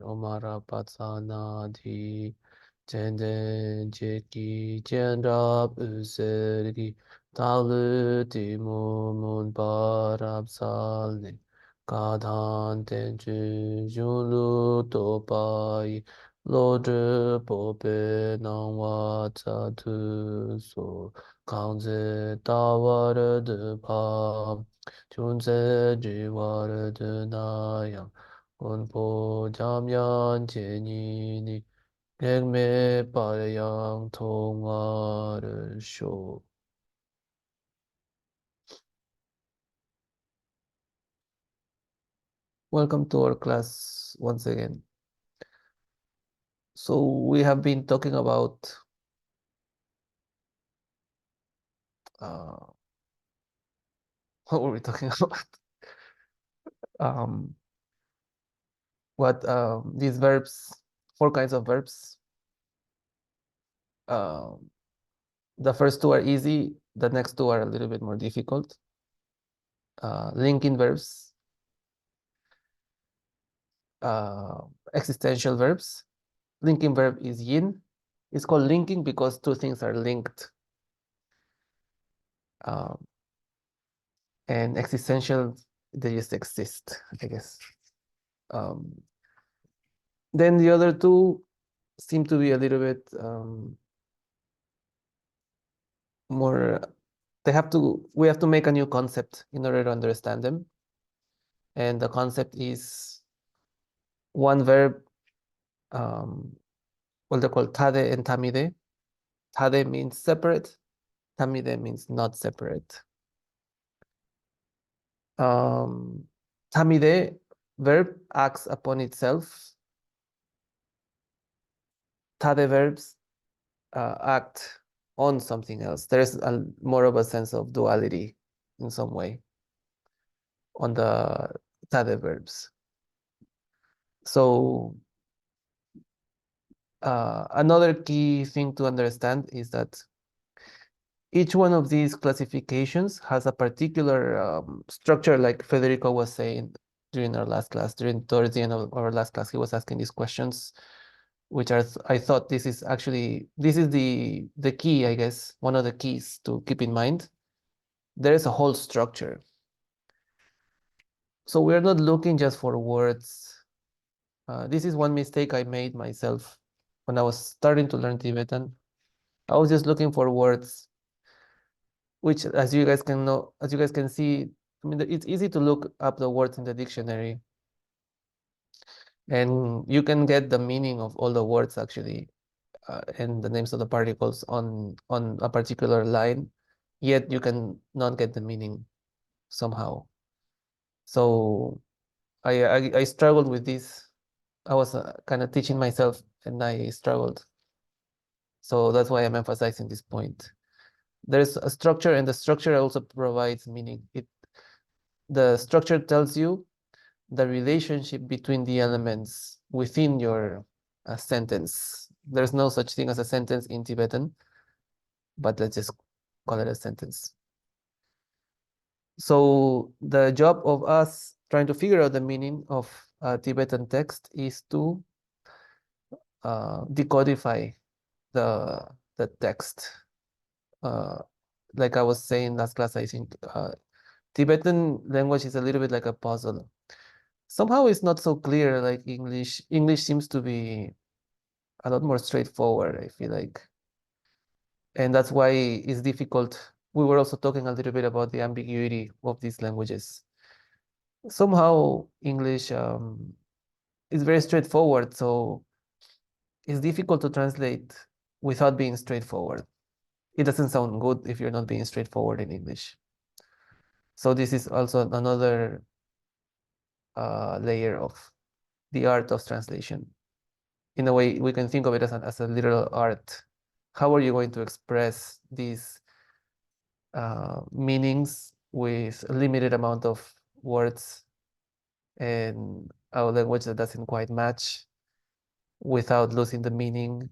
Omara Patsana Di Chenden Cheki Chenrab Usergi Talu Timu Mun Parab Salni Kadhan Tenchu Junlu Topai Lodre Pope Nangwa Tsatu So Kanze Tawara De Pa Chunse Jiwara De Nayang Unpo Jamyan Chenyi 백매 빨양 통화를 쇼. Welcome to our class once again. So we have been talking about uh, what were we talking about? Um, what these verbs, four kinds of verbs. Um, the first two are easy. The next two are a little bit more difficult. Linking verbs, uh, existential verbs. Linking verb is yin. It's called linking because two things are linked. Um, and existential, they just exist, I guess. Um, then the other two seem to be a little bit more, we have to make a new concept in order to understand them. And the concept is one verb, well, they're called tade and tamide. Tade means separate, tamide means not separate. Tamide verb acts upon itself. Tade verbs act on something else. There's more of a sense of duality in some way on the tade verbs. So another key thing to understand is that each one of these classifications has a particular structure, like Federico was saying during our last class, towards the end of our last class, he was asking these questions, which are, I thought this is the key, I guess, one of the keys to keep in mind. There is a whole structure. So we're not looking just for words. This is one mistake I made myself when I was starting to learn Tibetan. I was just looking for words, which, as you guys can see, I mean, it's easy to look up the words in the dictionary, and you can get the meaning of all the words actually, and the names of the particles on a particular line, yet you can not get the meaning somehow. So I struggled with this. I was kind of teaching myself, and I struggled. So that's why I'm emphasizing this point. There's a structure, and the structure also provides meaning. The structure tells you the relationship between the elements within your a sentence. There's no such thing as a sentence in Tibetan, but let's just call it a sentence. So the job of us trying to figure out the meaning of a Tibetan text is to decodify the text. Like I was saying last class, I think Tibetan language is a little bit like a puzzle. Somehow it's not so clear like English. English seems to be a lot more straightforward, I feel like. And that's why it's difficult. We were also talking a little bit about the ambiguity of these languages. Somehow English is very straightforward, so it's difficult to translate without being straightforward. It doesn't sound good if you're not being straightforward in English. So this is also another layer of the art of translation. In a way, we can think of it as a literal art. How are you going to express these meanings with a limited amount of words and a language that doesn't quite match without losing the meaning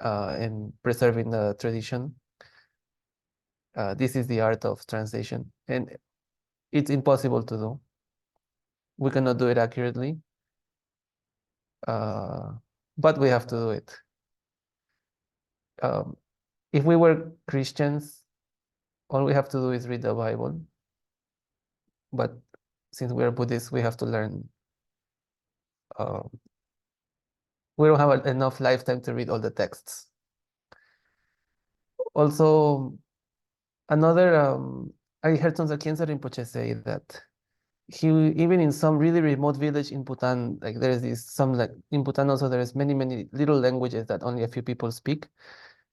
and preserving the tradition? This is the art of translation, and it's impossible to do. We cannot do it accurately, but we have to do it. Um, if we were Christians, all we have to do is read the Bible. But since we are Buddhists, we have to learn. Uh, we don't have enough lifetime to read all the texts. Also, another, I heard Sonsa Khyentse Rinpoche say that he, even in some really remote village in Bhutan, like there is this, some like in Bhutan also there is many, many little languages that only a few people speak.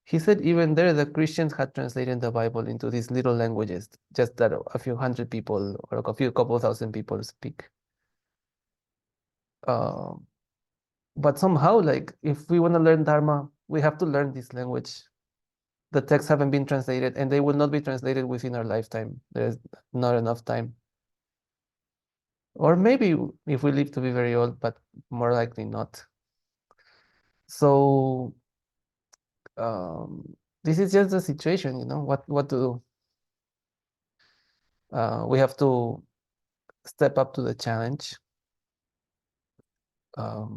He said even there, the Christians had translated the Bible into these little languages, just that a few hundred people or a couple thousand people speak. Uh, but somehow, like, if we want to learn Dharma, we have to learn this language. The texts haven't been translated, and they will not be translated within our lifetime. There's not enough time. Or maybe if we live to be very old, but more likely not. So this is just the situation, what to do. We have to step up to the challenge.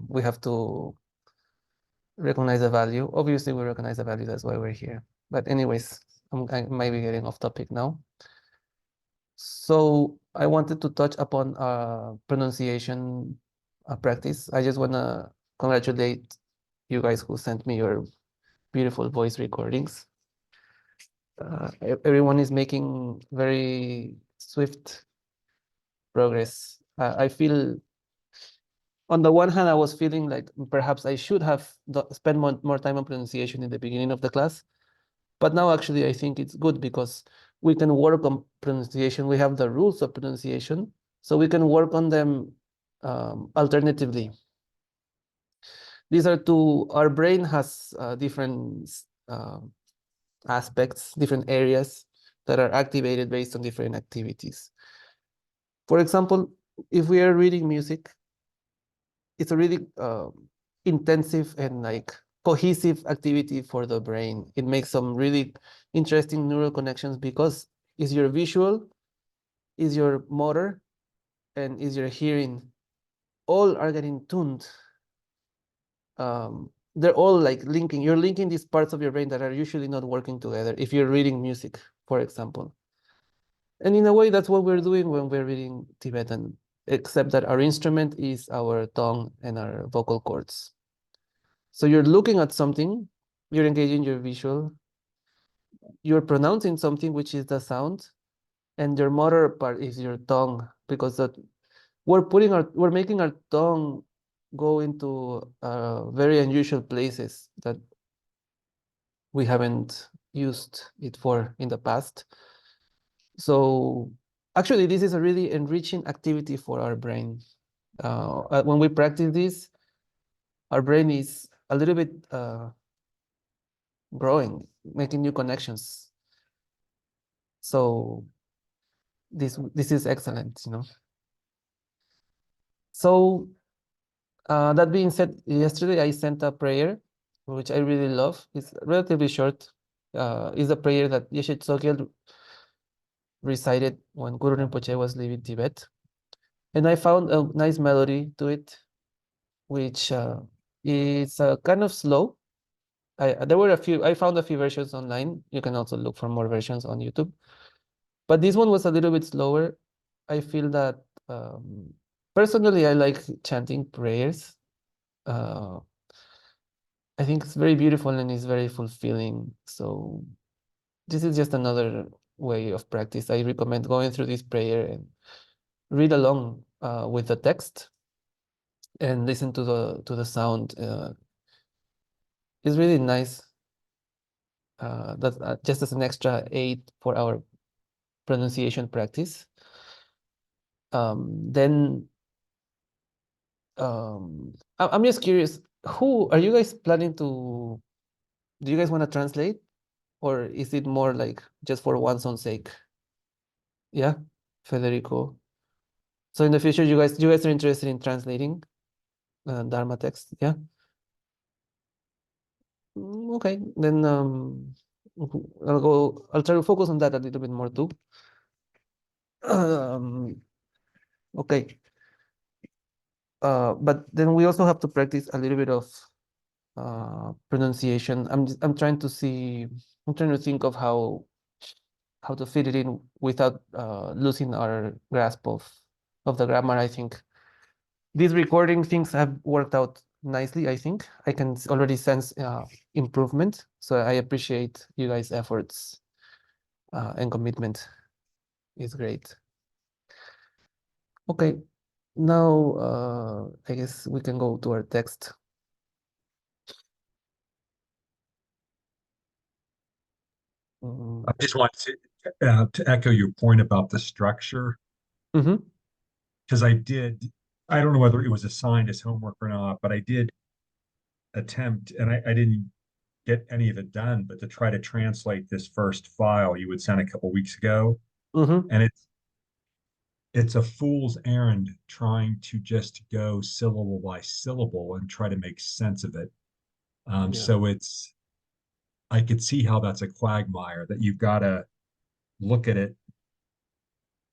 We have to recognize the value. Obviously, we recognize the value. That's why we're here. But anyways, I might be getting off topic now. So I wanted to touch upon pronunciation practice. I just want to congratulate you guys who sent me your beautiful voice recordings. Everyone is making very swift progress. I feel, on the one hand, I was feeling like perhaps I should have spent more time on pronunciation in the beginning of the class. But now actually I think it's good because we can work on pronunciation. We have the rules of pronunciation, so we can work on them alternatively. These are two, our brain has different aspects, different areas that are activated based on different activities. For example, if we are reading music, it's a really intensive and like cohesive activity for the brain. It makes some really interesting neural connections because is your visual, is your motor, and is your hearing, all are getting tuned. They're all like linking. You're linking these parts of your brain that are usually not working together if you're reading music, for example. And in a way, that's what we're doing when we're reading Tibetan, except that our instrument is our tongue and our vocal cords. So you're looking at something, you're engaging your visual, you're pronouncing something, which is the sound, and your motor part is your tongue, because we're making our tongue go into very unusual places that we haven't used it for in the past. So actually, this is a really enriching activity for our brain. When we practice this, our brain is a little bit growing, making new connections. So this is excellent, So That being said, yesterday I sent a prayer, which I really love. It's relatively short. It's a prayer that Yeshe Tsogyal recited when Guru Rinpoche was leaving Tibet. And I found a nice melody to it, which is kind of slow. I found a few versions online. You can also look for more versions on YouTube. But this one was a little bit slower. I feel that personally I like chanting prayers. Uh, I think it's very beautiful and it's very fulfilling. So this is just another way of practice. I recommend going through this prayer and read along with the text and listen to the sound. It's really nice. That's just as an extra aid for our pronunciation practice. Then I'm just curious, who are you guys planning to? Do you guys want to translate, or is it more like just for one's own sake? Yeah, Federico. So in the future, you guys are interested in translating Dharma text? Yeah. Okay, then I'll try to focus on that a little bit more too. Um, okay. But then we also have to practice a little bit of pronunciation. I'm trying to see. I'm trying to think of how to fit it in without losing our grasp of the grammar. I think these recording things have worked out nicely. I think I can already sense improvement. So I appreciate you guys' efforts and commitment. It's great. Okay, now I guess we can go to our text. I just want to echo your point about the structure Mm-hmm. because I don't know whether it was assigned as homework or not, but I did attempt, and I didn't get any of it done, but to try to translate this first file you would send a couple weeks ago, Mm-hmm. and it's a fool's errand trying to just go syllable by syllable and try to make sense of it. Yeah. So I could see how that's a quagmire that you've got to look at it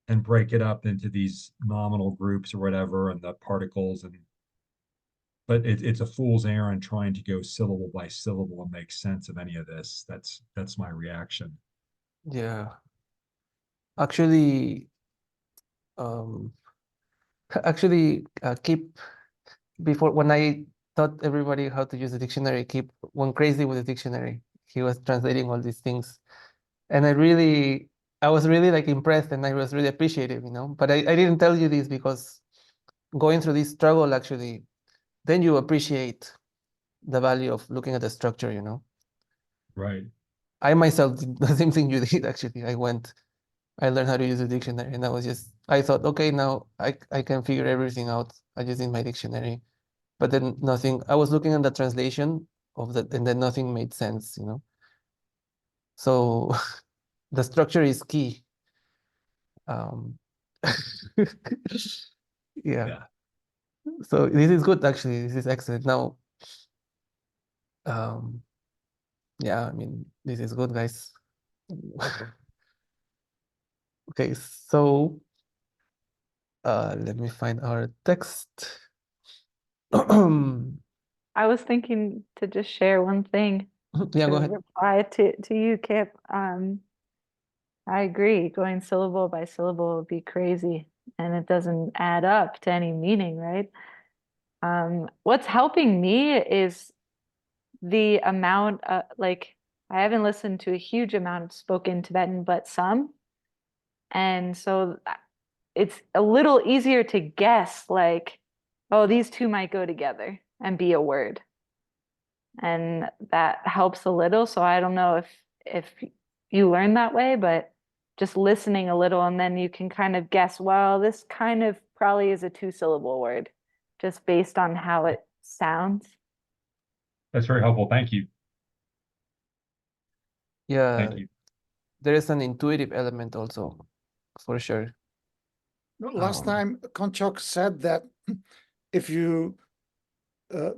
and break it up into these nominal groups or whatever and the particles but it's a fool's errand trying to go syllable by syllable and make sense of any of this. That's my reaction. Yeah. Actually, um, actually, keep before when I taught everybody how to use the dictionary, keep went crazy with the dictionary. He was translating all these things, and I was really like impressed, and I was really appreciative, you know. But I didn't tell you this because going through this struggle, actually, then you appreciate the value of looking at the structure, you know. Right. I myself did the same thing you did, actually. I learned how to use a dictionary, and I thought, okay, now I can figure everything out. I just need my dictionary. But then nothing, I was looking at the translation of that, and then nothing made sense, you know? So the structure is key. Um, yeah. Yeah. So this is good, actually. This is excellent. Now, um, yeah, I mean, this is good, guys. Okay, so let me find our text. I was thinking to just share one thing Yeah, to go ahead. reply to you, Kip. I agree. Going syllable by syllable would be crazy, and it doesn't add up to any meaning, right? What's helping me is the amount like I haven't listened to a huge amount of spoken Tibetan, but some. And so it's a little easier to guess like, oh, these two might go together and be a word. And that helps a little. So I don't know if you learn that way, but just listening a little and then you can kind of guess, well, this kind of probably is a two-syllable word just based on how it sounds. That's very helpful. Thank you. Yeah, Thank you. there is an intuitive element also, for sure. Last time, Konchak said that if you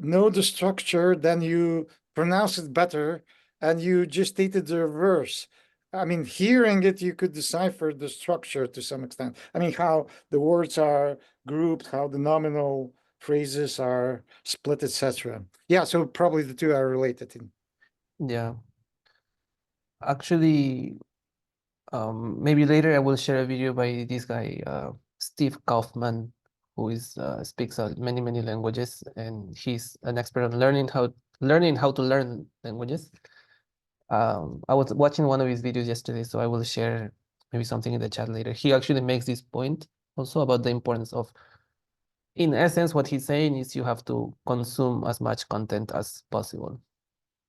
know the structure, then you pronounce it better, and you just stated the reverse. I mean, hearing it, you could decipher the structure to some extent. I mean, how the words are grouped, how the nominal phrases are split, etc. Yeah, so probably the two are related. Yeah. Actually, maybe later I will share a video by this guy, Steve Kaufman, who is speaks many languages, and he's an expert on learning how to learn languages. I was watching one of his videos yesterday, so I will share maybe something in the chat later. He actually makes this point also about the importance of, in essence, what he's saying is you have to consume as much content as possible,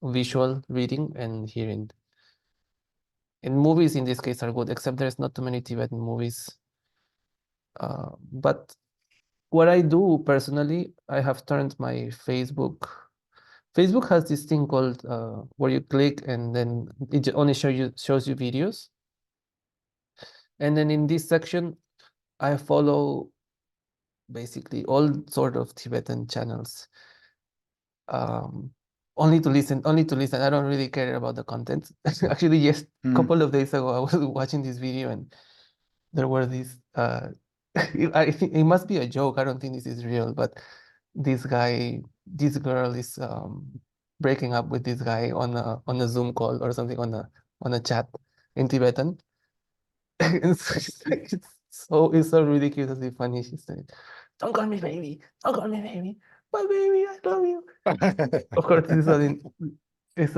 visual, reading, and hearing. And movies in this case are good, except there's not too many Tibetan movies. But what I do personally, I have turned my Facebook. Facebook has this thing called where you click and then it only shows you videos. And then in this section, I follow basically all sort of Tibetan channels. Only to listen. I don't really care about the content. Actually, yes, a couple of days ago, I was watching this video and there were these I think it must be a joke. I don't think this is real, but this girl is breaking up with this guy on a Zoom call or something on a chat in Tibetan. It's so ridiculously funny. She said, "Don't call me baby, don't call me baby, but baby, I love you." Of course, it's it's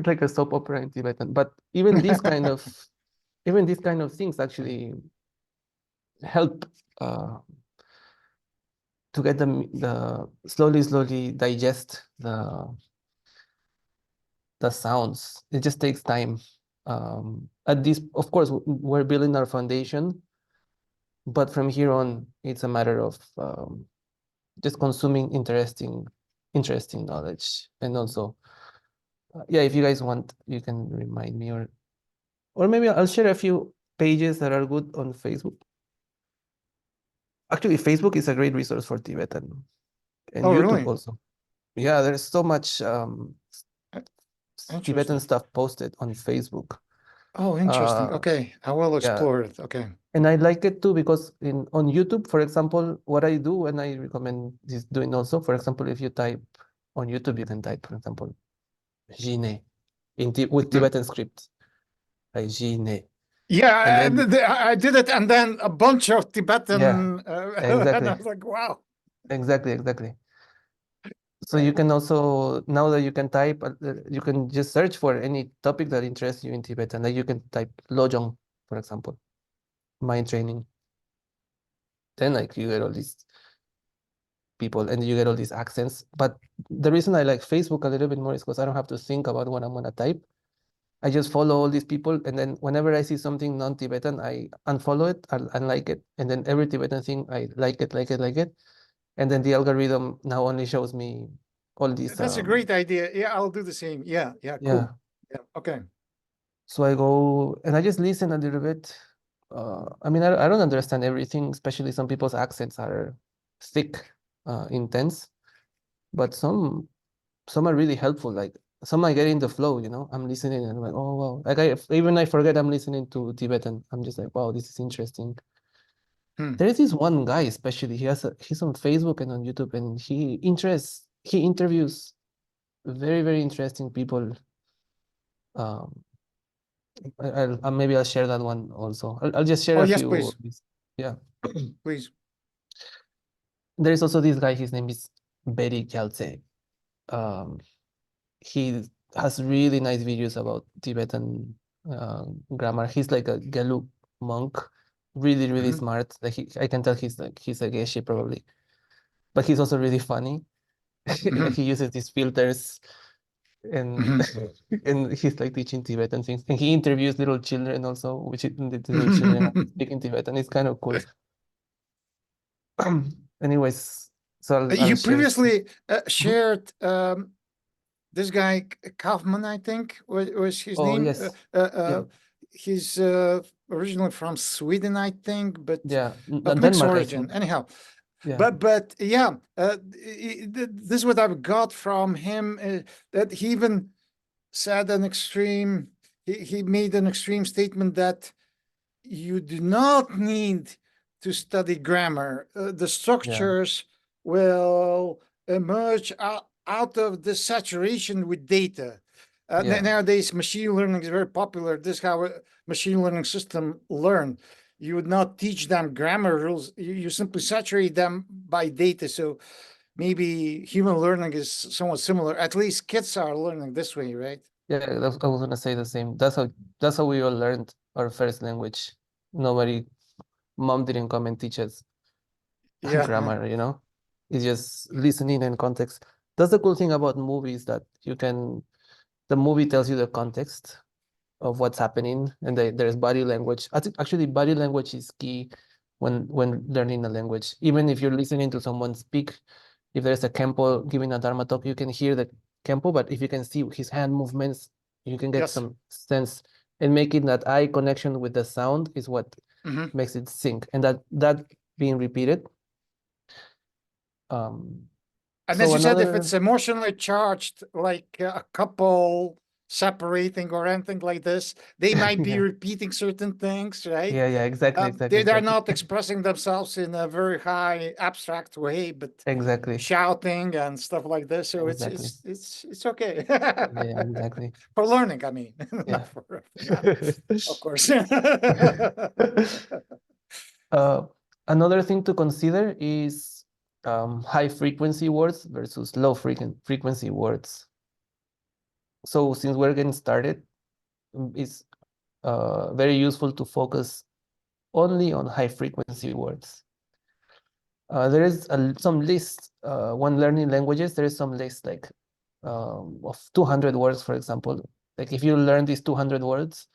like a soap opera in Tibetan. But even these kind of things actually help to get the slowly digest the sounds. It just takes time. At this, of course, we're building our foundation, but from here on, it's a matter of just consuming interesting knowledge. And also, yeah, if you guys want, you can remind me, or maybe I'll share a few pages that are good on Facebook. Actually, Facebook is a great resource for Tibetan, and Oh, YouTube really? also. Yeah, there's so much Tibetan Interesting. stuff posted on Facebook. Oh, interesting. Okay, I will Yeah, explore it. Okay. and I like it too because on YouTube, for example, what I do and I recommend this doing also, for example, if you type on YouTube, you can type, for example, Jine with Tibetan script, like Jine. Yeah, And then I did it, and then a bunch of Tibetan, yeah, and I exactly, was like, wow. exactly. So Right. you can also, now that you can type, you can just search for any topic that interests you in Tibetan. Like you can type Lojong, for example, mind training. Then like you get all these people and you get all these accents. But the reason I like Facebook a little bit more is because I don't have to think about what I'm gonna type. I just follow all these people, and then whenever I see something non-Tibetan, I unfollow it, I unlike it, and then every Tibetan thing I like it, and then the algorithm now only shows me all these. That's a great idea. Yeah, I'll do the same. Yeah, Yeah. cool. Yeah, okay. So I go and I just listen a little bit. I mean, I don't understand everything, especially some people's accents are thick, intense, but some are really helpful. Like some I get in the flow, I'm listening and I'm like, oh wow. Like I forget I'm listening to Tibetan. I'm just like, wow, this is interesting. There is this one guy, especially he's on Facebook and on YouTube, and he interviews very interesting people. Maybe I'll share that one also. I'll just share Oh, a yes, few please. of these. Yeah. Please. There is also this guy, his name is Betty Gyaltse. He has really nice videos about Tibetan grammar. He's like a Gelug monk, really smart. Like I can tell he's a geshe probably, but he's also really funny. Like he uses these filters and and he's like teaching Tibetan things. And he interviews little children also, the little children are speaking Tibetan. It's kind of cool. Anyways, so I'll You share. previously shared this guy Kaufman, I think, was his Oh name. yes. Yeah. He's originally from Sweden, I think, but Yeah. of mixed Denmark, I origin. think. Anyhow, Yeah. But yeah, this is what I've got from him, that he even said an extreme. He made an extreme statement that you do not need to study grammar. The structures will emerge out of the saturation with data. Yeah. Nowadays, machine learning is very popular. This is how a machine learning system learn. You would not teach them grammar rules. You simply saturate them by data. So maybe human learning is somewhat similar. At least kids are learning this way, right? Yeah, I was gonna say the same. That's how we all learned our first language. Nobody, mom didn't come and teach us Yeah. grammar, you know? It's just listening and context. That's the cool thing about movies, that the movie tells you the context of what's happening, and there's body language. I think actually body language is key when learning a language. Even if you're listening to someone speak, if there's a Kempo giving a Dharma talk, you can hear the Kempo, but if you can see his hand movements, you can get Yes. some sense. And making that eye connection with the sound is what Mhm. makes it sync. And that being repeated. And So as you said, if another, it's emotionally charged, like a couple separating or anything like this, they might be yeah, repeating certain things, right? yeah, exactly, exactly, They're exactly, not expressing themselves in a very high abstract way, but exactly, shouting and stuff like this. So it's exactly. it's it's it's okay Yeah, exactly. for learning. I mean, Yeah. not for yeah, of course. Uh, Another thing to consider is high frequency words versus low frequency words. So since we're getting started, it's very useful to focus only on high frequency words. There is some list, when learning languages, there is some list like of 200 words, for example. Like if you learn these 200 words,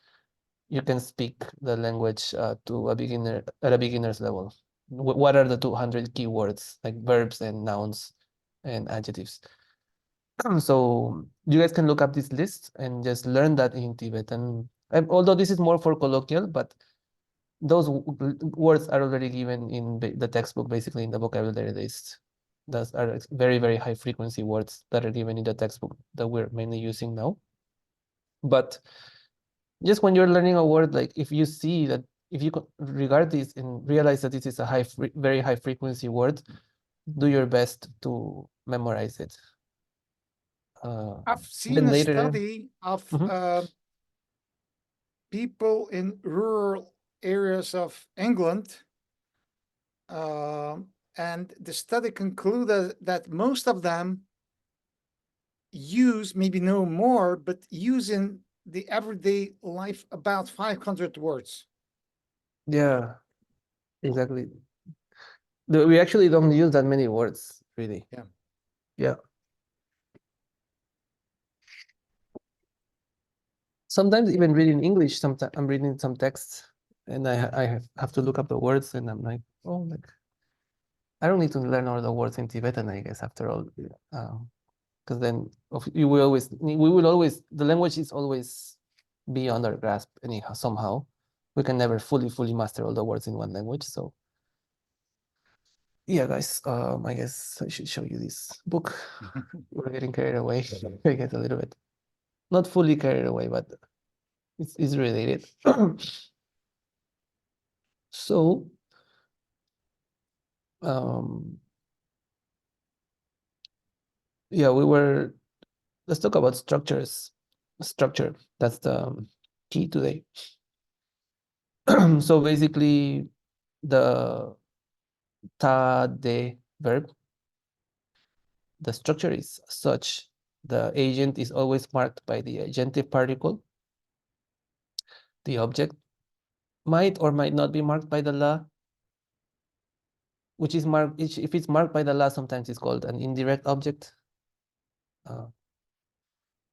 you can speak the language to a beginner at a beginner's level. What are the 200 keywords, like verbs and nouns and adjectives? So you guys can look up this list and just learn that in Tibetan. Although this is more for colloquial, but those words are already given in the textbook, basically in the vocabulary list. Those are very, very high frequency words that are given in the textbook that we're mainly using now. But just when you're learning a word, like if you see that, if you regard this and realize that this is a very high frequency word, do your best to memorize it. I've seen Then a later, study of mhm, people in rural areas of England. And the study concluded that most of them use, maybe no more, but use in the everyday life about 500 words. yeah, exactly. We actually don't use that many words, really. Yeah. Yeah. Sometimes even reading English, sometimes I'm reading some texts and I have to look up the words and I'm like, oh, like I don't need to learn all the words in Tibetan, I guess, after all. Because then the language is always beyond our grasp anyhow, somehow. We can never fully master all the words in one language. So yeah, guys, I guess I should show you this book. We're getting carried away. I get a little bit, not fully carried away, but it's related. So, um, yeah, let's talk about structures. Structure, that's the key today. So basically, the ta de verb, the structure is such. The agent is always marked by the agentive particle. The object might or might not be marked by the la, which is marked, if it's marked by the la, sometimes it's called an indirect object.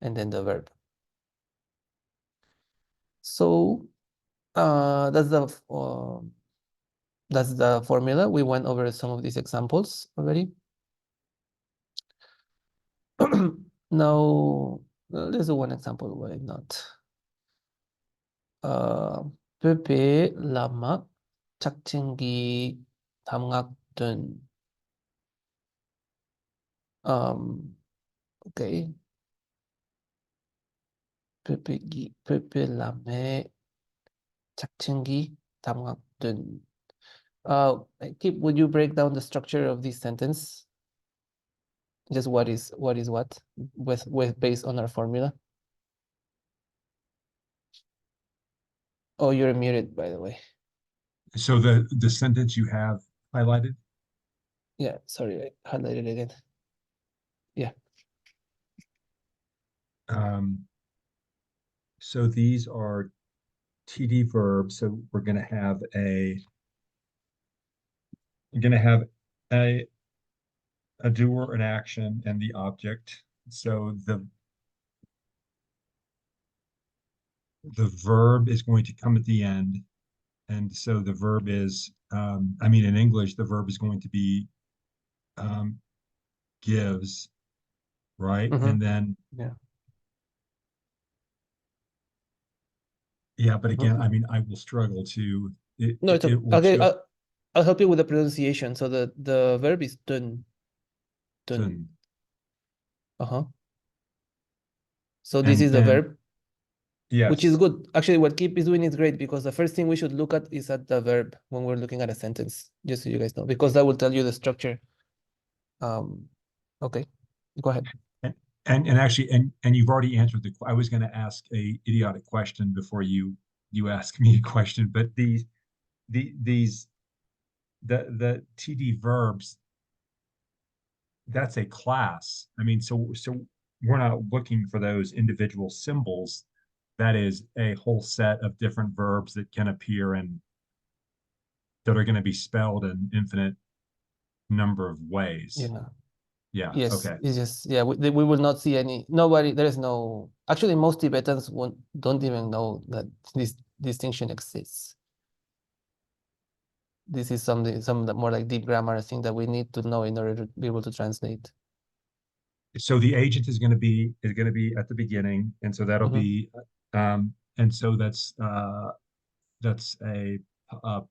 And then the verb. So that's the formula. We went over some of these examples already. Now, let's do one example. Why not? Pepe lama 착증기 담각든. Okay. Pepegi, pepelame, 착증기, 담각든. Kip, would you break down the structure of this sentence? Just what is what with based on our formula? Oh, you're muted, by the way. So the sentence you have highlighted, Yeah, sorry, I highlighted it again. Yeah. So these are TD verbs. So we're going to have a doer, an action, and the object. So the verb is going to come at the end. And so the verb is, I mean, in English, the verb is going to be gives, right? Mhm. And then, Yeah. yeah, but again, Mhm. I mean, I will struggle to, No, it's okay. it will Okay, show I'll help you with the pronunciation. So the verb is dun. dun. Uh-huh. So this is the And verb, which is yes, good. Actually, what Keep is doing is great because the first thing we should look at is at the verb when we're looking at a sentence, just so you guys know, because that will tell you the structure. Okay, go ahead. and actually, and you've already answered I was going to ask a idiotic question before you ask me a question, but these the TD verbs, that's a class. I mean, so we're not looking for those individual symbols. That is a whole set of different verbs that can appear and that are going to be spelled in infinite number of ways. Yeah. Yeah. Yes, Okay. it's just yeah. We will not see nobody. There is no. Actually, most Tibetans don't even know that this distinction exists. This is some more like deep grammar thing that we need to know in order to be able to translate. So the agent is going to be at the beginning, and so that'll Mhm. be and so that's a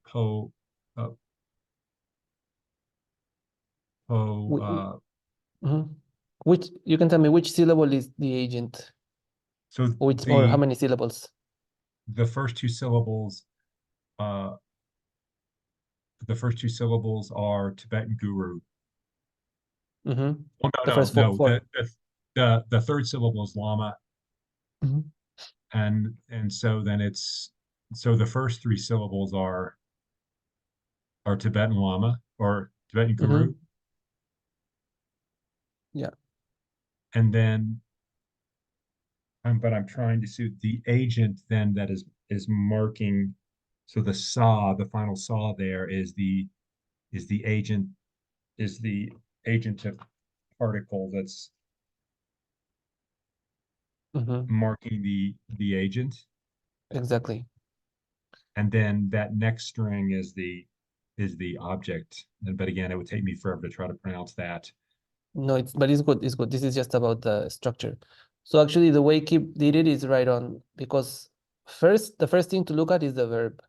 po uh, po Mhm. Which you can tell me which syllable is the agent, so or how many syllables? the first two syllables uh are Tibetan guru. Mm-hmm. Oh The no, first no, four. the third syllable is lama, Mhm. and so then it's so the first three syllables are Tibetan lama or Tibetan guru, Mm-hmm. Yeah. and then but I'm trying to suit the agent then that is marking. So the final saw there is the agent is the agentive particle that's Mm-hmm. marking the agent, Exactly. and then that next string is the object. And but again, it would take me forever to try to pronounce that. No, it's good. It's good. This is just about the structure. So actually, the way Kip did it is right on because the first thing to look at is the verb,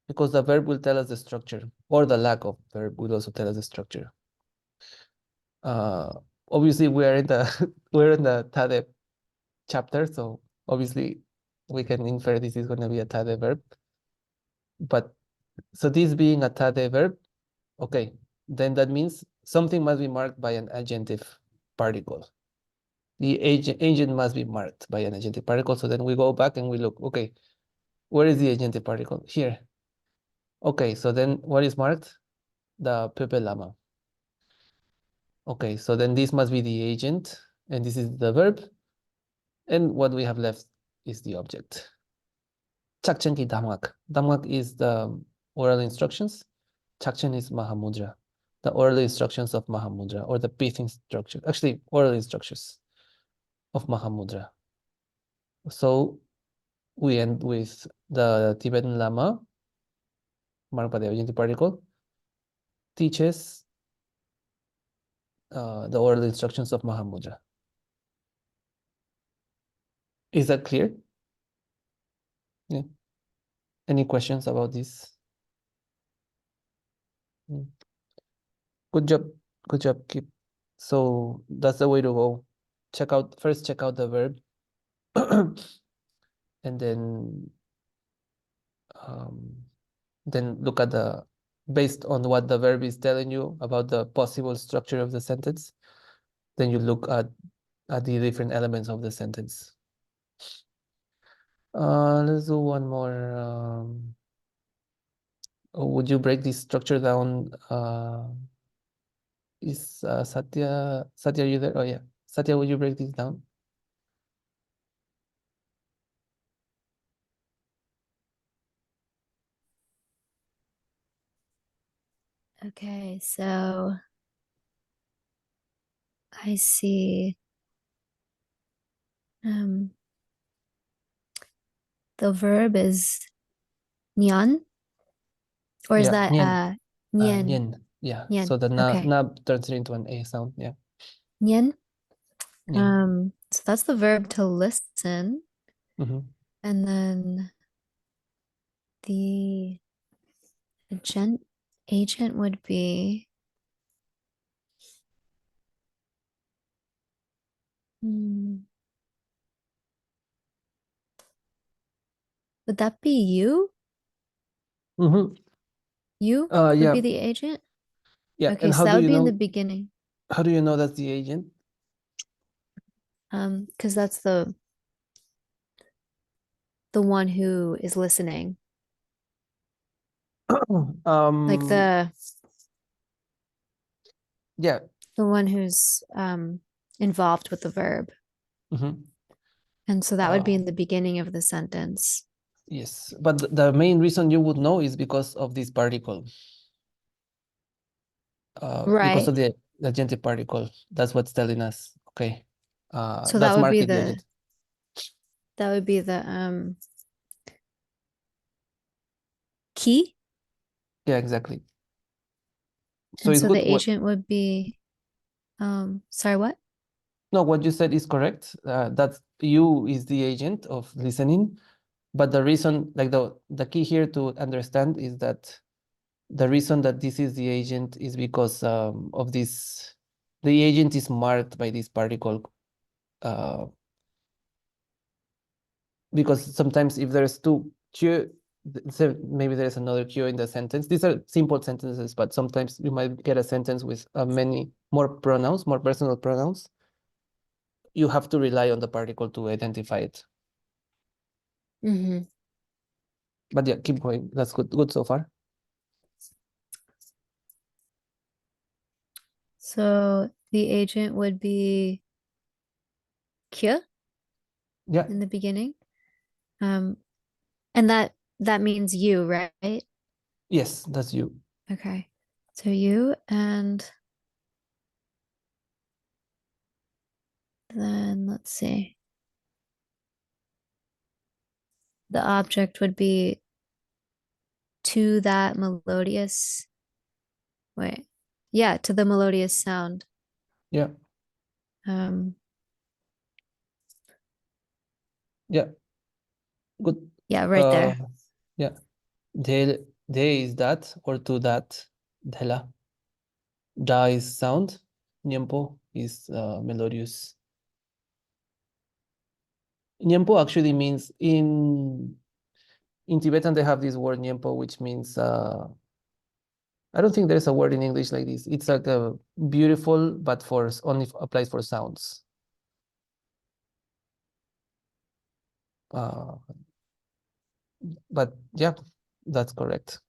because the verb will tell us the structure, or the lack of verb will also tell us the structure. Obviously, we are in the we're in the Tade chapter, so obviously we can infer this is going to be a Tade verb. But so this being a Tade verb, okay, then that means something must be marked by an agentive particle. The agent must be marked by an agentive particle. So then we go back and we look, okay, where is the agentive particle? Here. Okay, so then what is marked? The Pepe Lama. Okay, so then this must be the agent, and this is the verb, and what we have left is the object. Chakchenki Damgak. Damgak is the oral instructions. Chakchen is Mahamudra, the oral instructions of Mahamudra, or the pith instruction. Actually, oral instructions of Mahamudra. So we end with the Tibetan Lama, marked by the agentive particle, teaches the oral instructions of Mahamudra. Is that clear? Yeah. Any questions about this? Good job. Good job. Keep So that's the way to go. First check out the verb, and then look at based on what the verb is telling you about the possible structure of the sentence, then you look at the different elements of the sentence. Let's do one more. Would you break this structure down? Is Satya, are you there? Oh yeah, Satya, would you break this down? Okay, so I see the verb is nyan, or is Yeah, that nyen. nyen? Nyen. Yeah. Nyen. So the Okay. na turns it into an a sound. Yeah. Nyen. Nyen. So that's the verb to listen, Mm-hmm. and then the agent would be would that be you? Mm-hmm. You would Yeah. be the agent? Yeah. Okay, And so how that do would you be in the know? beginning. How do you know that's the agent? Because that's the one who is listening. Like Yeah. the one who's involved with the verb. Mm-hmm. And so that would be in the beginning of the sentence. Yes, but the main reason you would know is because of this particle. Because Right. of the agentive particle. That's what's telling us. Okay. So That's that would be marking the agent. Key. Yeah, exactly. So And it's so good. the agent would be sorry, what? No, what you said is correct. That you is the agent of listening. But the reason, like the key here to understand is that the reason that this is the agent is because of this. The agent is marked by this particle. Because sometimes if there's two q, maybe there's another q in the sentence. These are simple sentences, but sometimes you might get a sentence with many more pronouns, more personal pronouns. You have to rely on the particle to identify it. Mm-hmm. But yeah, keep going. That's good so far. So the agent would be kya Yeah. in the beginning. And that means you, right? Yes, that's you. Okay. So you, and then let's see. The object would be to that melodious, to the melodious sound. Yeah. Yeah. Good. Yeah, right there. Yeah. De is that, or to that. Dhela. Da is sound. Nyempo is melodious. Nyempo actually means in Tibetan they have this word nyempo, which means I don't think there's a word in English like this. It's like a beautiful, but for only applies for sounds. But yeah, that's correct.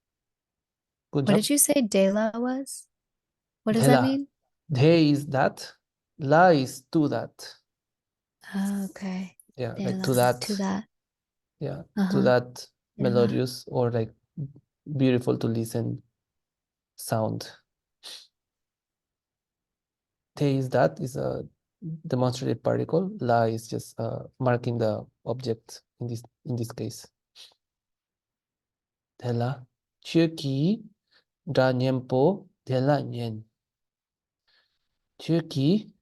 Good What job. did you say Dela was? What does that mean? De is that. La is to that. Oh, okay. Yeah, like Dela, to that. to that. Yeah, to that melodious or like beautiful to listen sound. Te is that is a demonstrative particle. La is just marking the object in this case. Tela Chuki da nyempo tela nyen. Chuki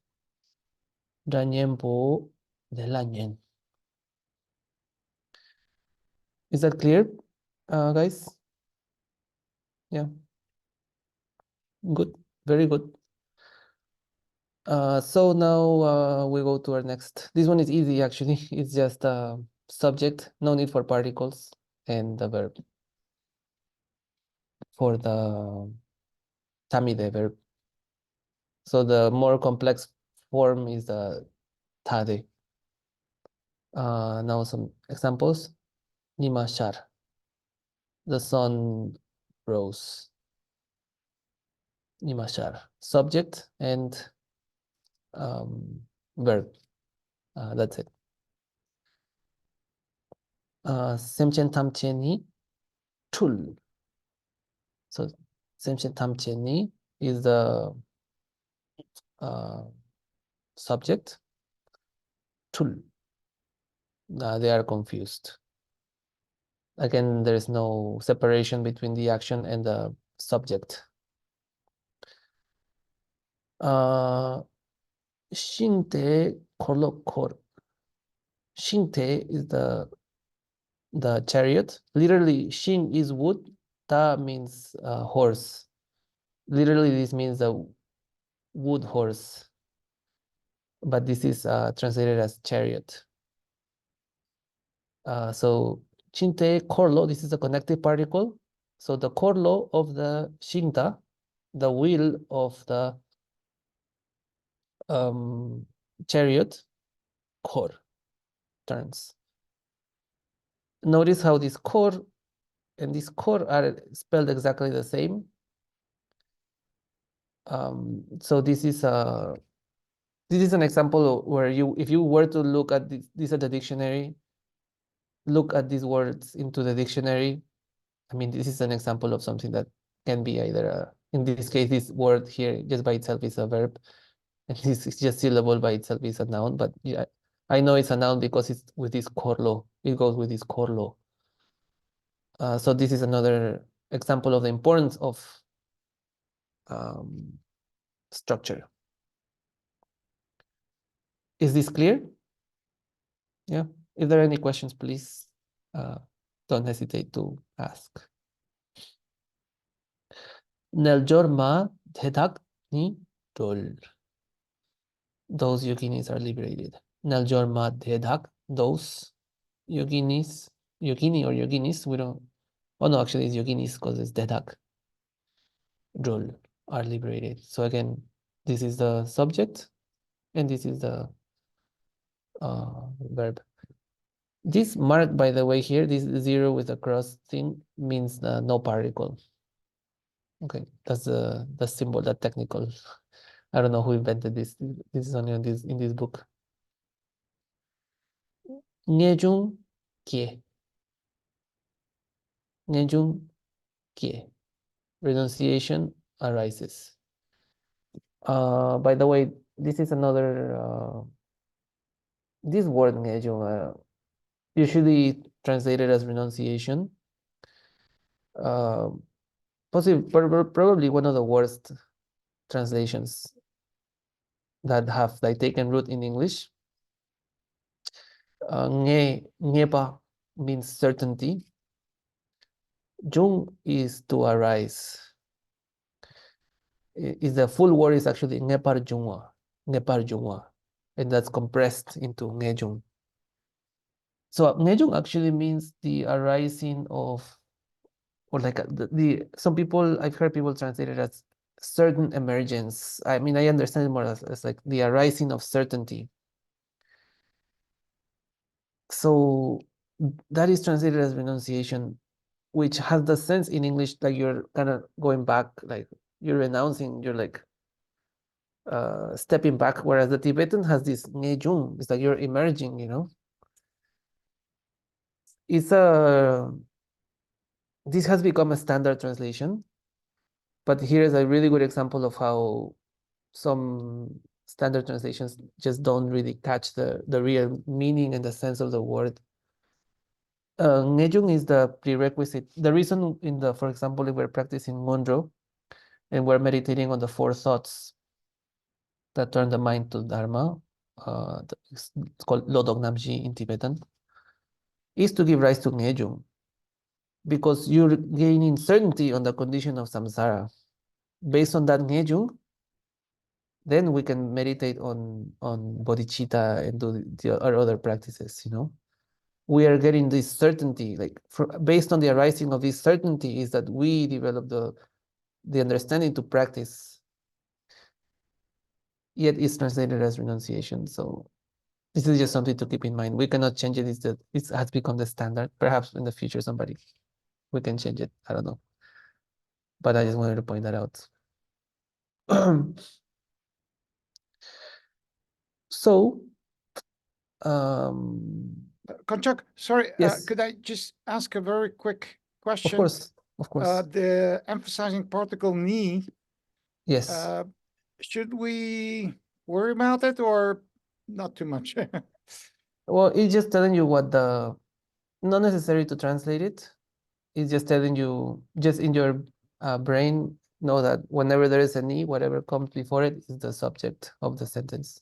da nyempo tela nyen. Is that clear, guys? Yeah. Good. Very good. So now we go to our next. This one is easy actually. It's just subject, no need for particles, and the verb for the tamide verb. So the more complex form is the tade. Now some examples. Nimashar. The sun rose. Nimashar. Subject and verb. That's it. Semchen tamcheni tul. So semchen tamcheni is the subject. Tul. They are confused. Again, there is no separation between the action and the subject. Shinte kolokor. Shinte is the chariot. Literally, shin is wood. Ta means horse. Literally, this means a wood horse. But this is translated as chariot. So chinte korlo, this is a connective particle. So the korlo of the shinta, the wheel of the chariot, kor, turns. Notice how this kor and this kor are spelled exactly the same. So this is an example where if you were to look at this at the dictionary, look at these words into the dictionary. I mean, this is an example of something that can be either in this case, this word here just by itself is a verb, and this is just syllable by itself is a noun. But yeah, I know it's a noun because it's with this korlo. It goes with this korlo. So this is another example of the importance of structure. Is this clear? Yeah. If there are any questions, please don't hesitate to ask. Neljorma Thedak ni Dol. Those yoginis are liberated. Neljorma Thedak, those yoginis, yogini or yoginis, we don't, oh no, actually it's yoginis because it's Dedak. Dol are liberated. So again, this is the subject and this is the verb. This mark, by the way, here, this 0 with a cross thing means no particle. Okay, that's the symbol, that technical. I don't know who invented this. This is only in this book. Ngejung kie. Ngejung kie. Renunciation arises. By the way, this is another this word ngejung usually translated as renunciation. Probably one of the worst translations that have taken root in English. Ngepa means certainty. Jung is to arise. Is the full word is actually ngepar jungwa, and that's compressed into ngejung. So ngejung actually means the arising of, or like some people, I've heard people translate it as certain emergence. I mean, I understand it more as like the arising of certainty. So that is translated as renunciation, which has the sense in English like you're kind of going back, like you're renouncing, you're like stepping back, whereas the Tibetan has this ngejung, it's like you're emerging, you know. It's this has become a standard translation, but here is a really good example of how some standard translations just don't really catch the real meaning and the sense of the word. Ngejung is the prerequisite. The reason for example, if we're practicing Ngondro and we're meditating on the 4 thoughts that turn the mind to Dharma, it's called Lodok Namji in Tibetan, is to give rise to Ngejung, because you're gaining certainty on the condition of samsara. Based on that Ngejung, then we can meditate on bodhicitta and do our other practices, you know. We are getting this certainty, like based on the arising of this certainty is that we develop the understanding to practice, yet it's translated as renunciation. So this is just something to keep in mind. We cannot change it. It has become the standard. Perhaps in the future we can change it. I don't know. But I just wanted to point that out. So, Konchak, sorry, yes, could I just ask a very quick of question? course, of course. The emphasizing particle ni, Yes. should we worry about it or not too much? Well, it's just telling you what not necessary to translate it. It's just telling you, just in your brain, know that whenever there is a ni, whatever comes before it is the subject of the sentence.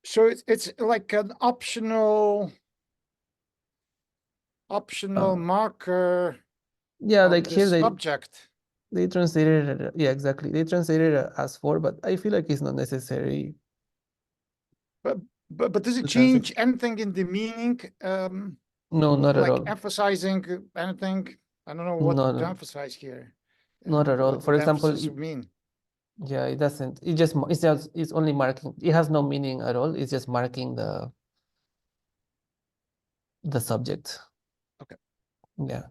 So it's like an optional Uh, marker Yeah, of like the here subject. they translated it, yeah, exactly. They translated it as for, but I feel like it's not necessary But does it to change translate. anything in the meaning? No, not at Like all. emphasizing anything? I don't know what No, to no, emphasize here. not at all. What For would example, emphasis mean? yeah, it doesn't. It's only marking. It has no meaning at all. It's just marking the subject. Okay. Yeah.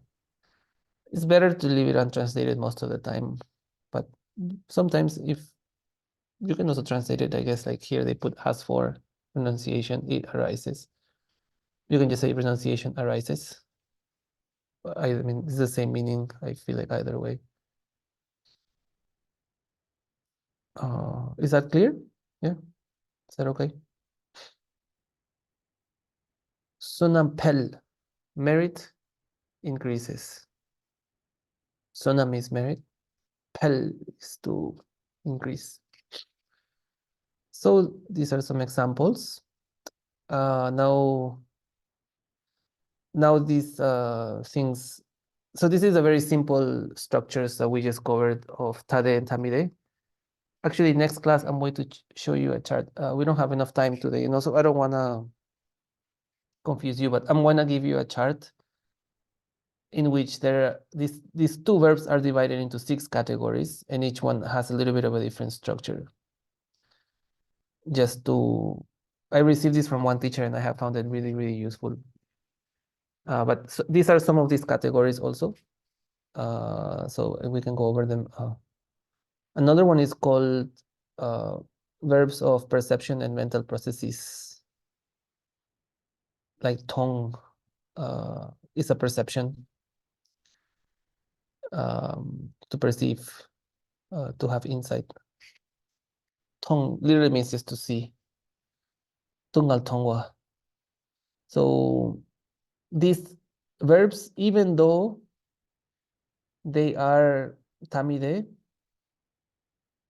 It's better to leave it untranslated most of the time, but sometimes if you can also translate it, I guess, like here they put as for pronunciation, it arises. You can just say pronunciation arises. I mean, it's the same meaning. I feel like either way. Is that clear? Yeah. Is that okay? Sunampel, merit increases. Sunam is merit. Pel is to increase. So these are some examples. Now these things. So this is a very simple structures that we just covered of Tade and Tamide. Actually, next class I'm going to show you a chart. We don't have enough time today, you know, so I don't want to confuse you, but I'm going to give you a chart in which these two verbs are divided into 6 categories, and each one has a little bit of a different structure. I received this from one teacher and I have found it really, really useful. But these are some of these categories also. So we can go over them. Another one is called verbs of perception and mental processes. Like tong is a perception, to perceive, to have insight. Tong literally means just to see. Tungal tongwa. So these verbs, even though they are tamide,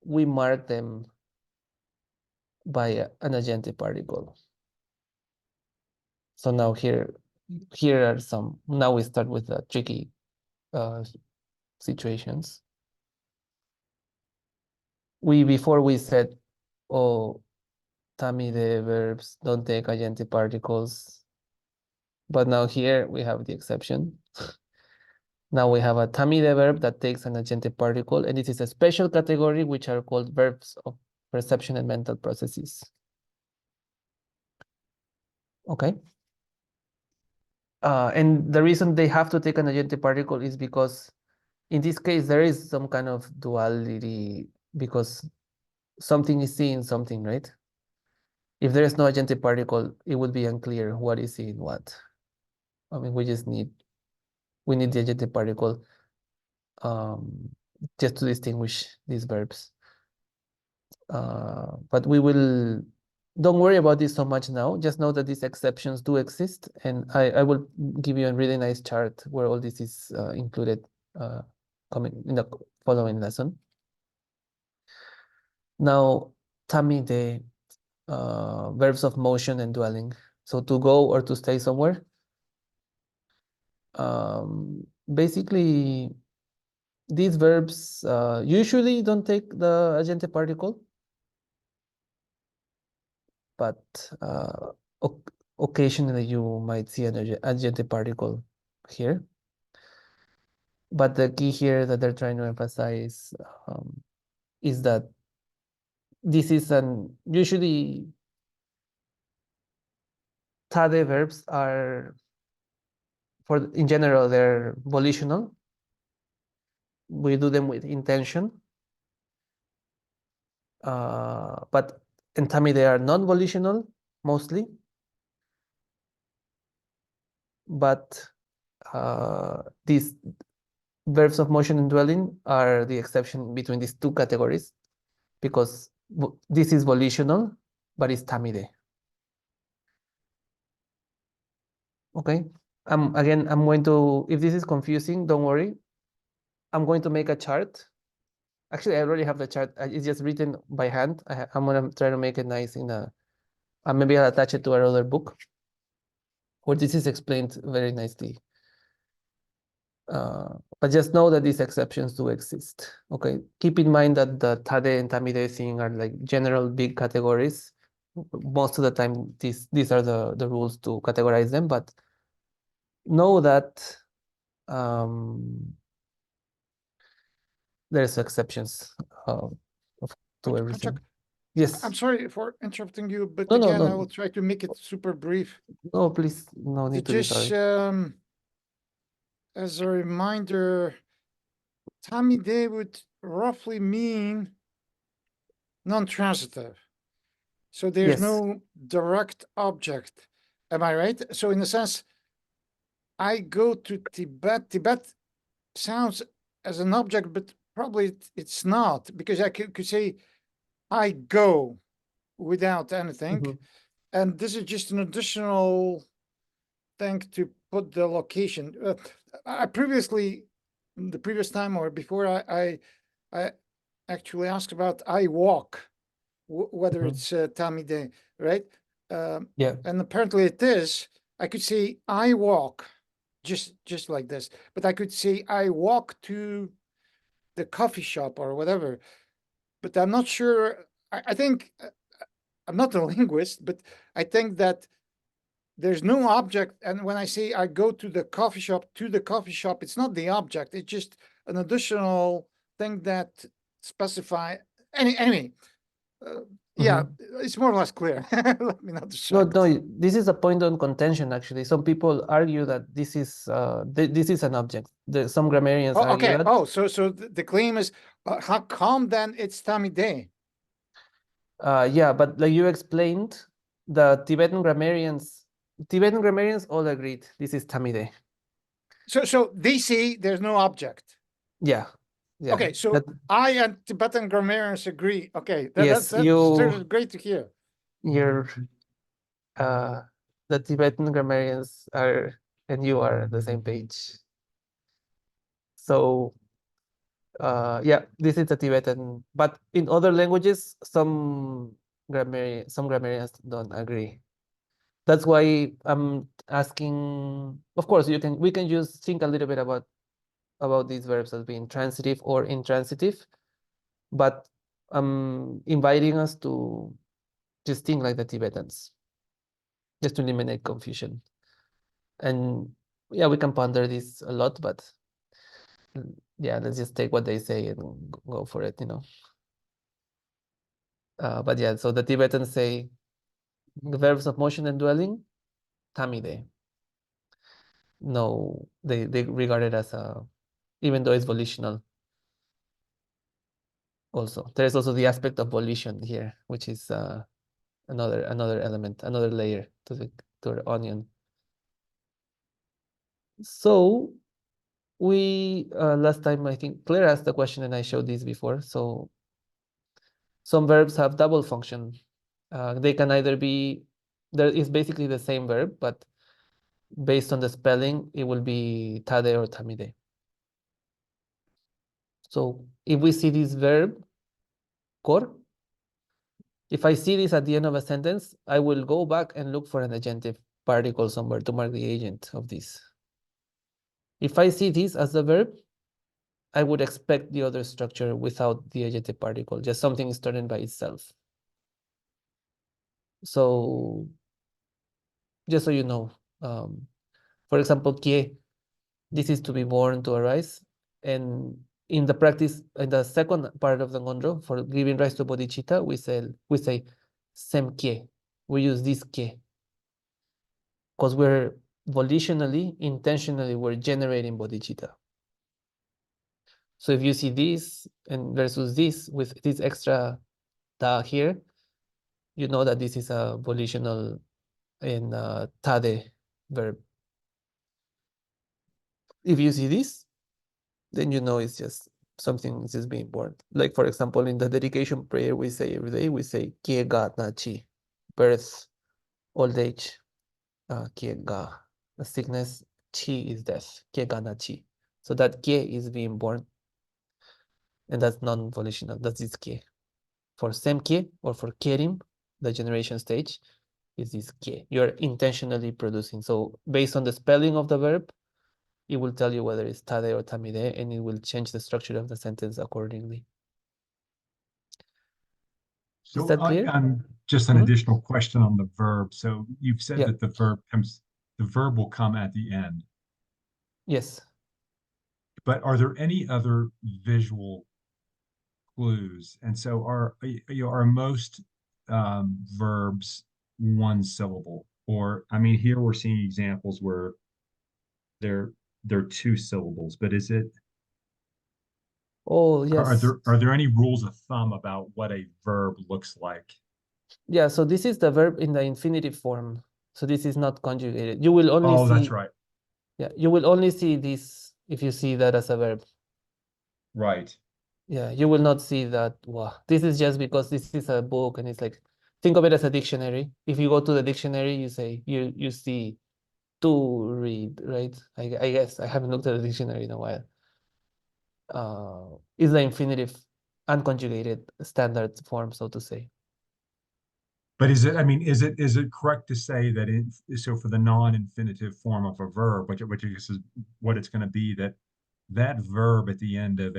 we mark them by an agente particle. So now here are some. Now we start with the tricky situations. Before we said, oh, tamide verbs don't take agente particles, but now here we have the exception. Now we have a tamide verb that takes an agente particle, and this is a special category which are called verbs of perception and mental processes. Okay. And the reason they have to take an agente particle is because in this case, there is some kind of duality because something is seeing something, right? If there is no agente particle, it would be unclear what is seeing what. I mean, we need the agente particle just to distinguish these verbs. But don't worry about this so much now. Just know that these exceptions do exist, and I will give you a really nice chart where all this is included coming in the following lesson. Now, tamide verbs of motion and dwelling. So to go or to stay somewhere. Basically, these verbs usually don't take the agente particle. but occasionally you might see an adjective particle here. But the key here that they're trying to emphasize is that this is usually Tade verbs are, in general, they're volitional. We do them with intention. But in Tamil, they are non-volitional mostly. But these verbs of motion and dwelling are the exception between these two categories, because this is volitional, but it's tamide. Okay. Again, I'm going to, if this is confusing, don't worry. I'm going to make a chart. Actually, I already have the chart. It's just written by hand. I'm going to try to make it nice in maybe I'll attach it to our other book where this is explained very nicely. But just know that these exceptions do exist. Okay. Keep in mind that the Tade and Tamide thing are like general big categories. Most of the time, these are the rules to categorize them, but know that there's exceptions to everything. Chuck, Yes. I'm sorry for interrupting you, but No, again, I no. will try to make it super brief. No, please, no need It to be just, sorry. as a reminder, Tamide would roughly mean non-transitive. So there's Yes. no direct object. Am I right? So in a sense, I go to Tibet. Tibet sounds as an object, but probably it's not, because I could say I go without anything. Mhm. And this is just an additional thing to put the location. I previously, the previous time or before, I actually asked about I walk, whether Mhm. it's Tamide, right? Yeah. And apparently it is. I could say I walk, just like this, but I could say I walk to the coffee shop or whatever. But I'm not sure. I think I'm not a linguist, but I think that there's no object. And when I say I go to the coffee shop, it's not the object. It's just an additional thing that specify. Anyway, yeah, it's more or less clear. Let me not No, distract. no, this is a point on contention, actually. Some people argue that this is this is an object. Some grammarians Oh, argue okay. that. Oh, so the claim is how come then it's Tamide? Yeah, but like you explained, the Tibetan grammarians all agreed this is Tamide. So they say there's no object. Yeah, yeah. Okay, so I and Tibetan grammarians agree. Okay, Yes, that's great to hear. you're the Tibetan grammarians are, and you are on the same page. So yeah, this is a Tibetan, but in other languages, some grammarians don't agree. That's why I'm asking. Of course, we can just think a little bit about these verbs as being transitive or intransitive, but I'm inviting us to just think like the Tibetans, just to eliminate confusion. And yeah, we can ponder this a lot, but yeah, let's just take what they say and go for it, you know. But yeah, so the Tibetans say the verbs of motion and dwelling, tamide. No, they regard it as even though it's volitional. Also, there's also the aspect of volition here, which is another element, another layer to the onion. So we last time I think Claire asked the question and I showed this before. So some verbs have double function. They can either be, there is basically the same verb, but based on the spelling, it will be tade or tamide. So if we see this verb, kor, if I see this at the end of a sentence, I will go back and look for an adjunctive particle somewhere to mark the agent of this. If I see this as the verb, I would expect the other structure without the adjective particle, just something starting by itself. So just so you know, for example, kie, this is to be born, to arise. And in the practice, in the second part of the ngondro, for giving rise to bodhicitta, we say sem kie. We use this kie because we're volitionally, intentionally, we're generating bodhicitta. So if you see this and versus this with this extra ta here, you know that this is a volitional in tade verb. If you see this, then you know it's just something is just being born. Like for example, in the dedication prayer we say every day, we say Kie ga na chi, birth, old age, Kie ga, the sickness, chi is death, Kie ga na chi. So that Kie is being born, and that's non-volitional, that's this Kie. For Sem Kie or for Kerim, the generation stage, is this Kie. You're intentionally producing. So based on the spelling of the verb, it will tell you whether it's tade or tamide, and it will change the structure of the sentence accordingly. Is So that clear? just an Mhm. additional question on the verb. So you've said Yeah. that the verb will come at the end, Yes. but are there any other visual clues? And so are most verbs one syllable? Or I mean, here we're seeing examples where they're they're two syllables, but is it Oh, are yes. there any rules of thumb about what a verb looks like? Yeah, so this is the verb in the infinitive form. So this is not conjugated. You will only Oh, that's see, right. yeah, you will only see this if you see that as a verb. Right. Yeah, you will not see that. Wow, this is just because this is a book and it's like, think of it as a dictionary. If you go to the dictionary, you say you see to read, right? I guess I haven't looked at the dictionary in a while. Is the infinitive unconjugated standard form, so to say. But is it, I mean, is it correct to say that so for the non-infinitive form of a verb, which I guess is what it's going to be, that that verb at the end of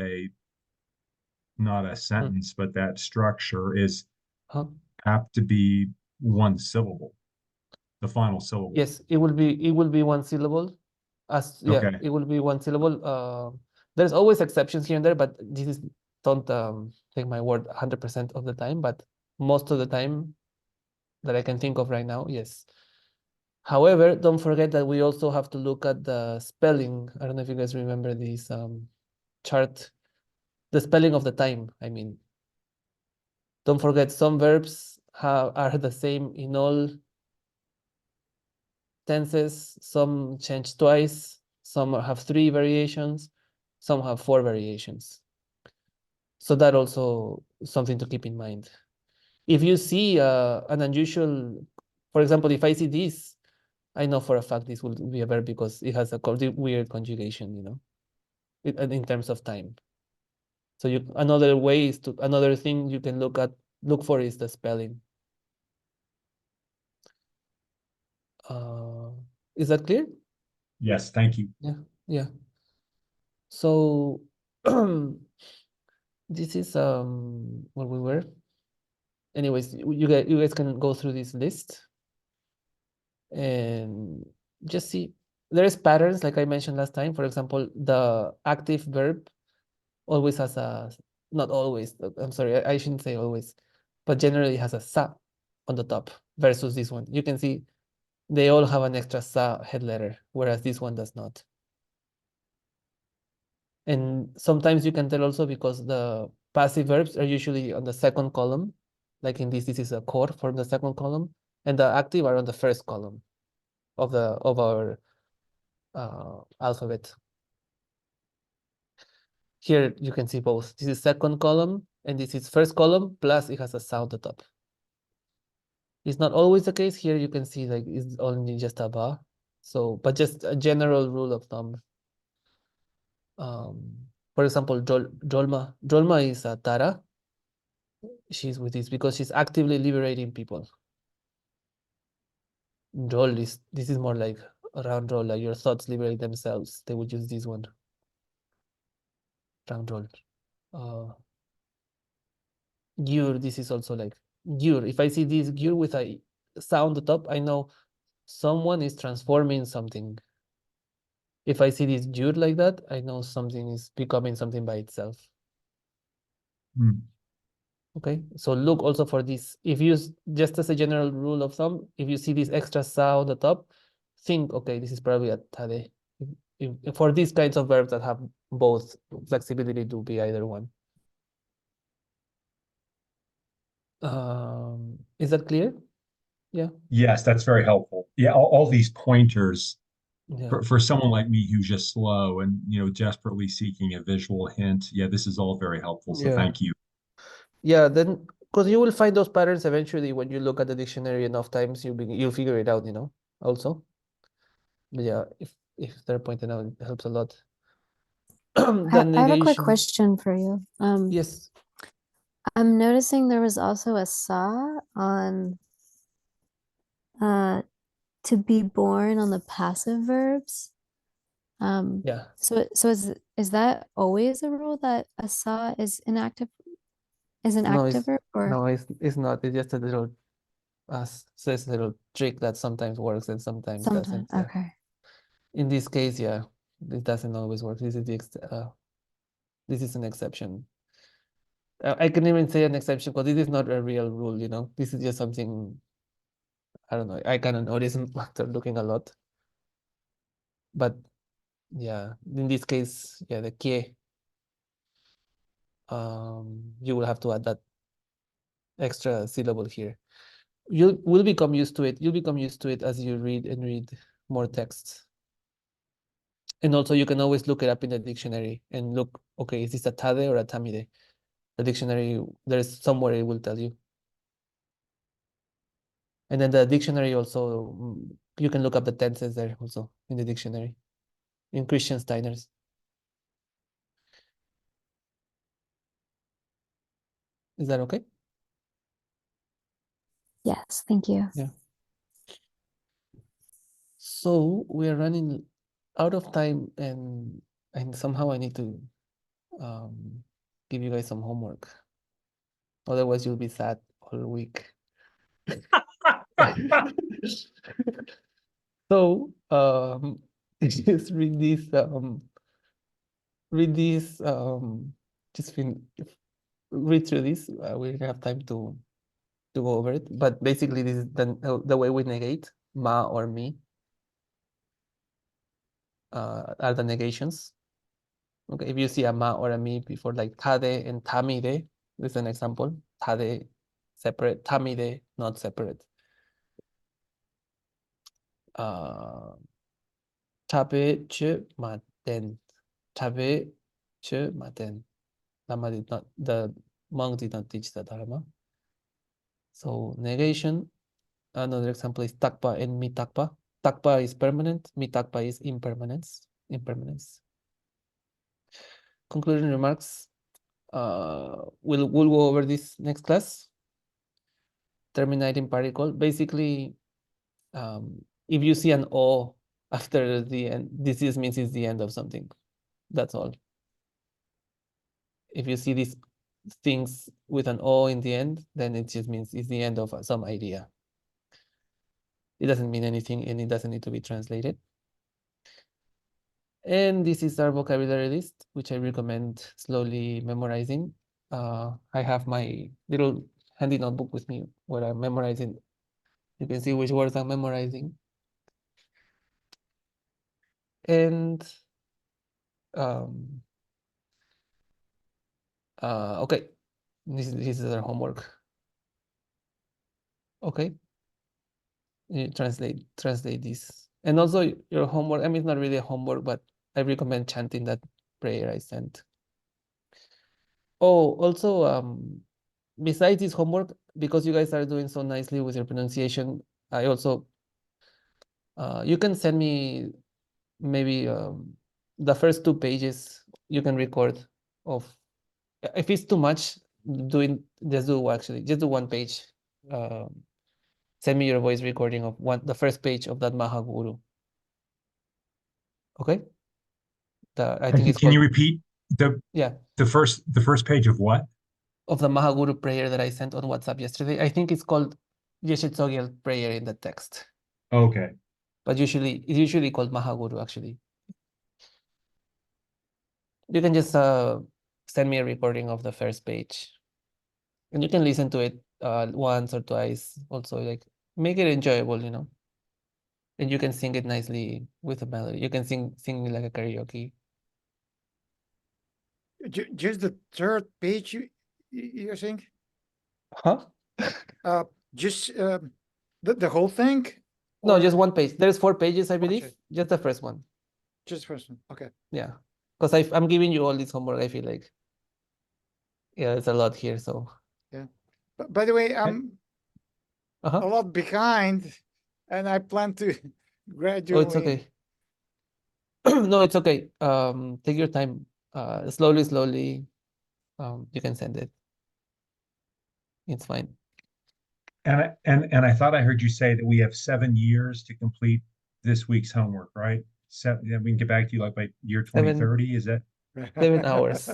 not a Hmm. sentence, but that structure is Huh? apt to be one syllable, the final syllable. Yes, it will be one syllable. Yeah, Okay. it will be one syllable. There's always exceptions here and there, but this is don't take my word 100% of the time, but most of the time that I can think of right now, yes. However, don't forget that we also have to look at the spelling. I don't know if you guys remember this chart, the spelling of the time. I mean, don't forget some verbs are the same in all tenses, some change twice, some have 3 variations, some have 4 variations. So that also something to keep in mind. If you see an unusual, for example, if I see this, I know for a fact this will be a verb because it has a weird conjugation, in terms of time. So another thing you can look for is the spelling. Is that clear? Yes, thank you. Yeah, yeah. So this is where we were. Anyways, you guys can go through this list and just see there's patterns like I mentioned last time. For example, the active verb always has a, not always, I'm sorry, I shouldn't say always, but generally has a sa on the top versus this one. You can see they all have an extra sa head letter, whereas this one does not. And sometimes you can tell also because the passive verbs are usually on the second column. Like in this is a core for the second column, and the active are on the first column of our alphabet. Here you can see both. This is second column, and this is first column, plus it has a sound at the top. It's not always the case. Here you can see like it's only just a ba. So, but just a general rule of thumb. For example, Jolma. Jolma is a Tara. She's with this because she's actively liberating people. This is more like round roll, like your thoughts liberate themselves. They would use this one. Round roll. Gyur, this is also like Gyur. If I see this Gyur with a sound at the top, I know someone is transforming something. If I see this Jude like that, I know something is becoming something by itself. Hmm. Okay, so look also for this. If you, just as a general rule of thumb, if you see this extra sa on the top, think, okay, this is probably a tade. If for these kinds of verbs that have both flexibility to be either one. Is that clear? Yeah, Yes, that's very helpful. Yeah, all these pointers yeah, for someone like me who's just slow and desperately seeking a visual hint. Yeah, this is all very helpful. So yeah. thank you. Yeah, then because you will find those patterns eventually when you look at the dictionary enough times, you'll figure it out, also. But yeah, if they're pointed out, it helps a lot. The I have a quick negation. question for you. Yes. I'm noticing there was also a sa on to be born on the passive verbs. Yeah. So is that always a rule that a sa is an active No, verb, or it's not. It's just a little says a little trick that sometimes works and sometimes sometimes? doesn't. Yeah. Okay. In this case, yeah, it doesn't always work. This is an exception. I can even say an exception because this is not a real rule, This is just something, I don't know. I kind of notice after looking a lot. But yeah, in this case, yeah, the que, you will have to add that extra syllable here. You will become used to it. You'll become used to it as you read and read more texts. And also you can always look it up in the dictionary and look, okay, is this a tade or a tamide? The dictionary, there's somewhere it will tell you. And then the dictionary also, you can look up the tenses there also in the dictionary, in Christian Steiner's. Is that okay? Yes, thank you. Yeah. So we are running out of time and somehow I need to give you guys some homework. Otherwise you'll be sad all week. So just read this just read through this. We don't have time to go over it, but basically this is the way we negate ma or mi are the negations. Okay, if you see a ma or a mi before like tade and tamide, this is an example. Tade separate, tamide not separate. Tabe che maten. Tabe che maten. Lama did not, the monk did not teach the Dharma. So negation, another example is takpa and mitakpa. Takpa is permanent, mitakpa is impermanence. Concluding remarks. We'll go over this next class. Terminating particle. Basically, if you see an O after the end, this just means it's the end of something. That's all. If you see these things with an O in the end, then it just means it's the end of some idea. It doesn't mean anything and it doesn't need to be translated. And this is our vocabulary list, which I recommend slowly memorizing. I have my little handy notebook with me where I'm memorizing. You can see which words I'm memorizing. And okay, this is our homework. Okay, you translate this. And also your homework, I mean, it's not really a homework, but I recommend chanting that prayer I sent. Oh, also, besides this homework, because you guys are doing so nicely with your pronunciation, I also, you can send me maybe the first 2 pages you can record of, if it's too much, just do 1 page. Send me your voice recording of the first page of that Mahaguru. Okay? I think it's Can you called, repeat the yeah, the first page of what? of the Mahaguru prayer that I sent on WhatsApp yesterday. I think it's called Yeshitsogyal prayer in the text. Okay. But it's usually called Mahaguru, actually. You can just send me a recording of the first page. And you can listen to it once or twice. Also, like make it enjoyable, you know. And you can sing it nicely with a melody. You can sing like a karaoke. Just the third page you're saying? Huh? Just the whole thing? No, Or just one page. There's 4 pages, I believe. page. Just the first one. just first one? Okay. Yeah. Because I'm giving you all this homework, I feel like. Yeah, it's a lot here, so. Yeah. But by the way, I'm a Uh-huh. lot behind, and I plan to Oh, it's gradually. okay. No, it's okay. Take your time. Slowly. You can send it. It's fine. And I thought I heard you say that we have 7 years to complete this week's homework, right? Yeah, we can get back to you like by year 2030. Is that 7 hours.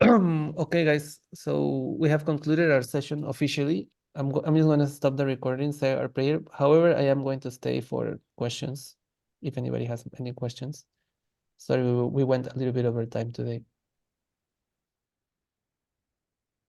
Okay, guys. So we have concluded our session officially. I'm just going to stop the recording, say our prayer. However, I am going to stay for questions if anybody has any questions. Sorry, we went a little bit over time today.